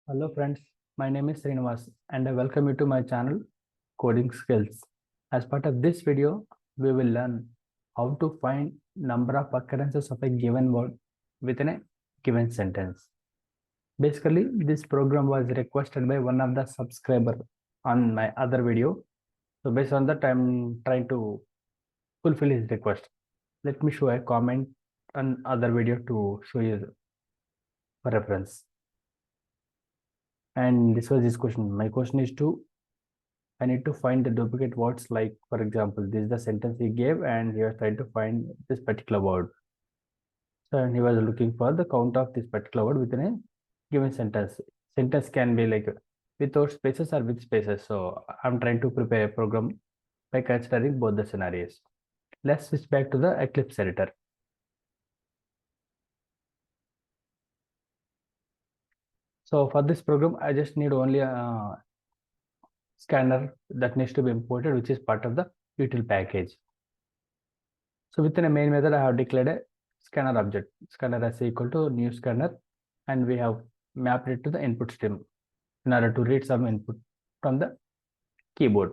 Hello friends, my name is Srinivas and I welcome you to my channel Coding Skills. As part of this video, we will learn how to find number of occurrences of a given word within a given sentence. Basically, this program was requested by one of the subscriber on my other video. So based on that, I'm trying to fulfill his request. Let me show a comment on other video to show you for reference. And this was his question. My question is I need to find the duplicate words, like for example, this is the sentence he gave and he was trying to find this particular word. So and he was looking for the count of this particular word within a given sentence. Sentence can be like without spaces or with spaces. So I'm trying to prepare a program by considering both the scenarios. Let's switch back to the Eclipse editor. So for this program, I just need only a scanner that needs to be imported, which is part of the util package. So within a main method, I have declared a scanner object. Scanner as equal to new scanner, and we have mapped it to the input stream in order to read some input from the keyboard.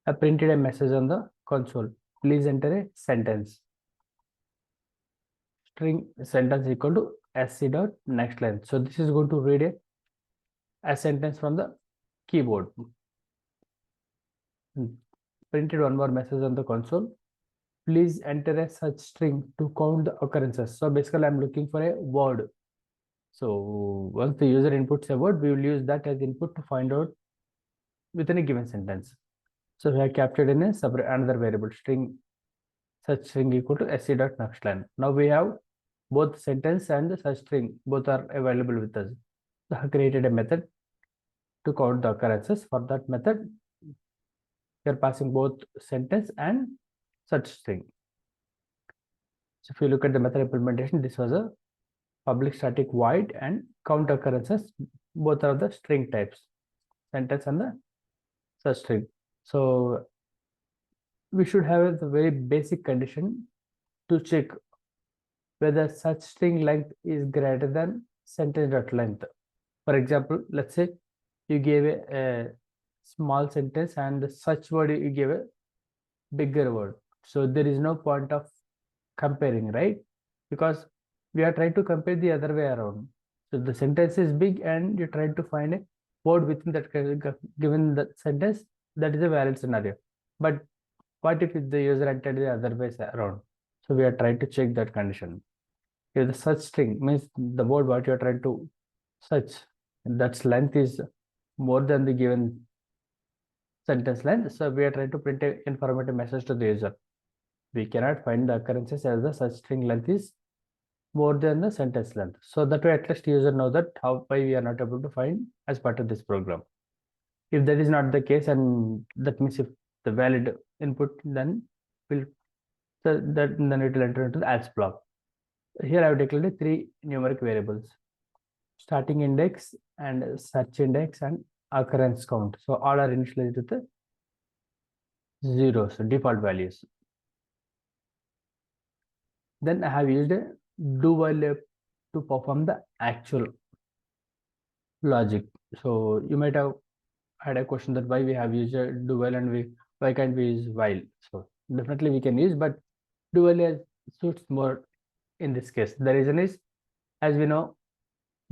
I printed a message on the console. Please enter a sentence. String sentence equal to sc dot next line. So this is going to read a sentence from the keyboard. Printed one more message on the console. Please enter a such string to count the occurrences. So basically, I'm looking for a word. So once the user inputs a word, we will use that as input to find out within a given sentence. So we have captured in a separate another variable string, such string equal to sc dot next line. Now we have both sentence and the such string, both are available with us. So I have created a method to count the occurrences. For that method, we are passing both sentence and such string. So if you look at the method implementation, this was a public static void and count occurrences. Both are the string types, sentence and the such string. So we should have a very basic condition to check whether such string length is greater than sentence dot length. For example, let's say you gave a small sentence and the such word you gave a bigger word. So there is no point of comparing, right? Because we are trying to compare the other way around. So the sentence is big and you try to find a word within that given the sentence, that is a valid scenario. But what if the user entered the other way around? So we are trying to check that condition. If the such string means the word what you are trying to search, that's length is more than the given sentence length. So we are trying to print an informative message to the user. We cannot find the occurrences as the such string length is more than the sentence length. So that way at least user know that why we are not able to find as part of this program. If that is not the case, and that means if the valid input, then will then it will enter into the else block. Here I have declared three numeric variables: starting index and search index and occurrence count. So all are initialized with the zeros, so default values. Then I have used a do while loop to perform the actual logic. So you might have had a question that why we have used a do while and why can't we use while. So definitely we can use, but do while suits more in this case. The reason is, as we know,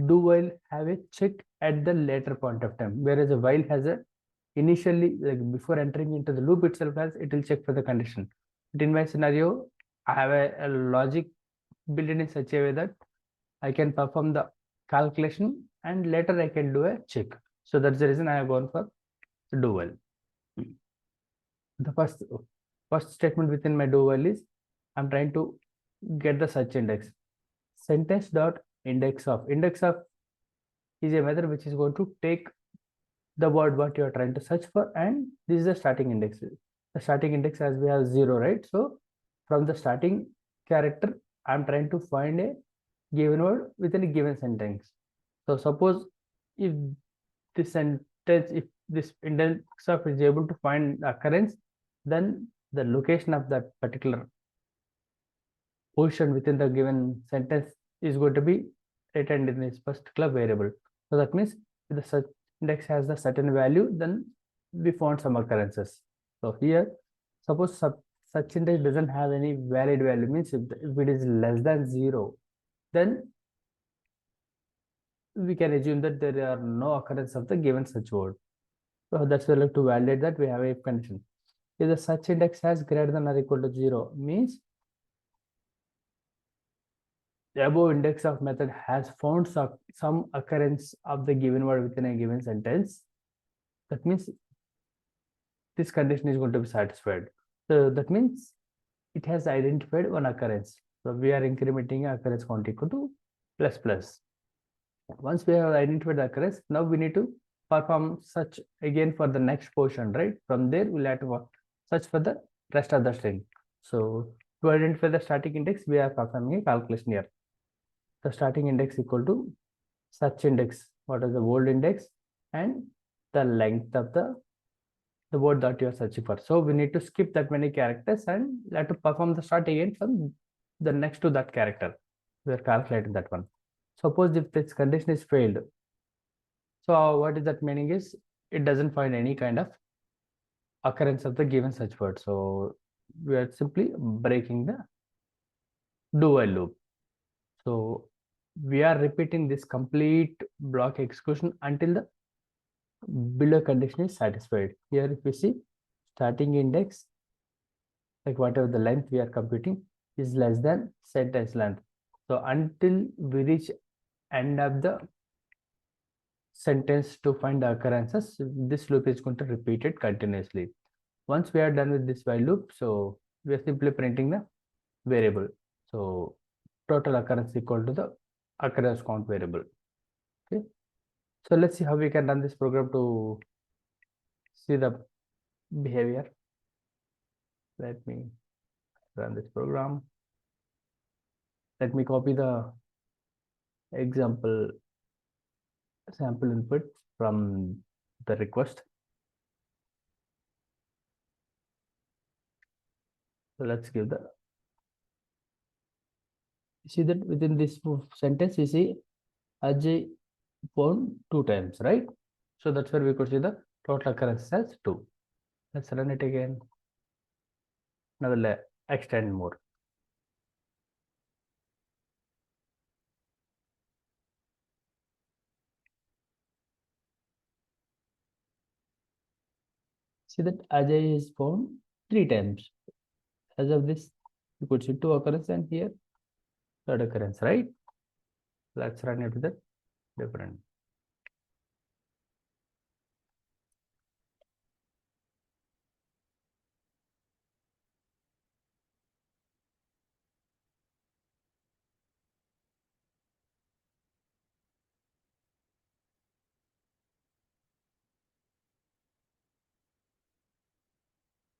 do while have a check at the later point of time, whereas a while has a initially, like before entering into the loop itself, has it will check for the condition. But in my scenario, I have a logic built in such a way that I can perform the calculation and later I can do a check. So that's the reason I have gone for do while. The first statement within my do while is I'm trying to get the search index. Sentence dot index of is a method which is going to take the word what you are trying to search for, and this is the starting index. The starting index, as we have 0, right? So from the starting character, I'm trying to find a given word within a given sentence. So suppose if this sentence, if this index of is able to find the occurrence, then the location of that particular position within the given sentence is going to be retained in this particular variable. So that means if the search index has the certain value, then we found some occurrences. So here, suppose such index doesn't have any valid value, means if it is less than 0, then we can assume that there are no occurrence of the given such word. So that's why like to validate that we have a if condition. If the such index has greater than or equal to 0, means the above index of method has found some occurrence of the given word within a given sentence. That means this condition is going to be satisfied. So that means it has identified one occurrence. So we are incrementing occurrence count equal to plus plus. Once we have identified the occurrence, now we need to perform search again for the next portion, right? From there, we'll have to search for the rest of the string. So to identify the static index, we are performing a calculation here. The starting index equal to search index, what is the old index, and the length of the word that you are searching for. So we need to skip that many characters and have to perform the start again from the next to that character. We are calculating that one. Suppose if this condition is failed, so what is that meaning is it doesn't find any kind of occurrence of the given search word. So we are simply breaking the do while loop. So we are repeating this complete block execution until the below condition is satisfied. Here if we see starting index, like whatever the length we are computing is less than sentence length. So until we reach end of the sentence to find the occurrences, this loop is going to repeat it continuously. Once we are done with this while loop, so we are simply printing the variable. So total occurrence equal to the occurrence count variable. Okay. So let's see how we can run this program to see the behavior. Let me run this program. Let me copy the example sample input from the request. So let's give the, see that within this sentence you see Ajay phone 2 times, right? So that's where we could see the total occurrence as 2. Let's run it again. Now we'll extend more. See that Ajay is found 3 times. As of this, you could see 2 occurrence and here 3rd occurrence, right? Let's run it with the different.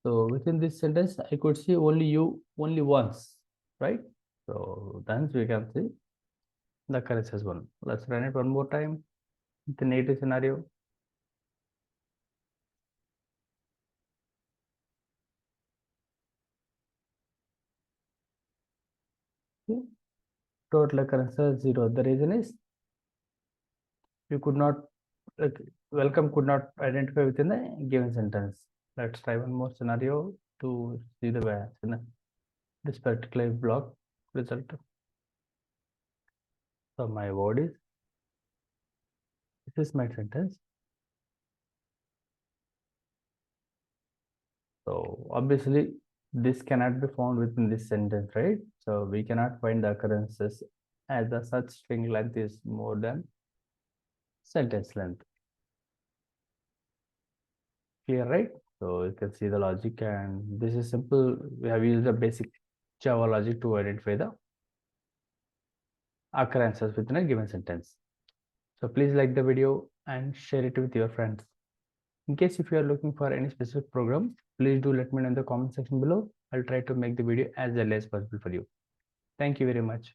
So within this sentence, I could see only you only once, right? So then we can see the occurrence as 1. Let's run it one more time. The native scenario. Okay. Total occurrence is 0. The reason is you could not, like, welcome could not identify within the given sentence. Let's try one more scenario to see the this particular block result. So my word is, this is my sentence. So obviously this cannot be found within this sentence, right? So we cannot find the occurrences as the such string length is more than sentence length. Clear, right? So you can see the logic, and this is simple. We have used the basic Java logic to identify the occurrences within a given sentence. So please like the video and share it with your friends. In case if you are looking for any specific program, please do let me know in the comment section below. I'll try to make the video as early as possible for you. Thank you very much.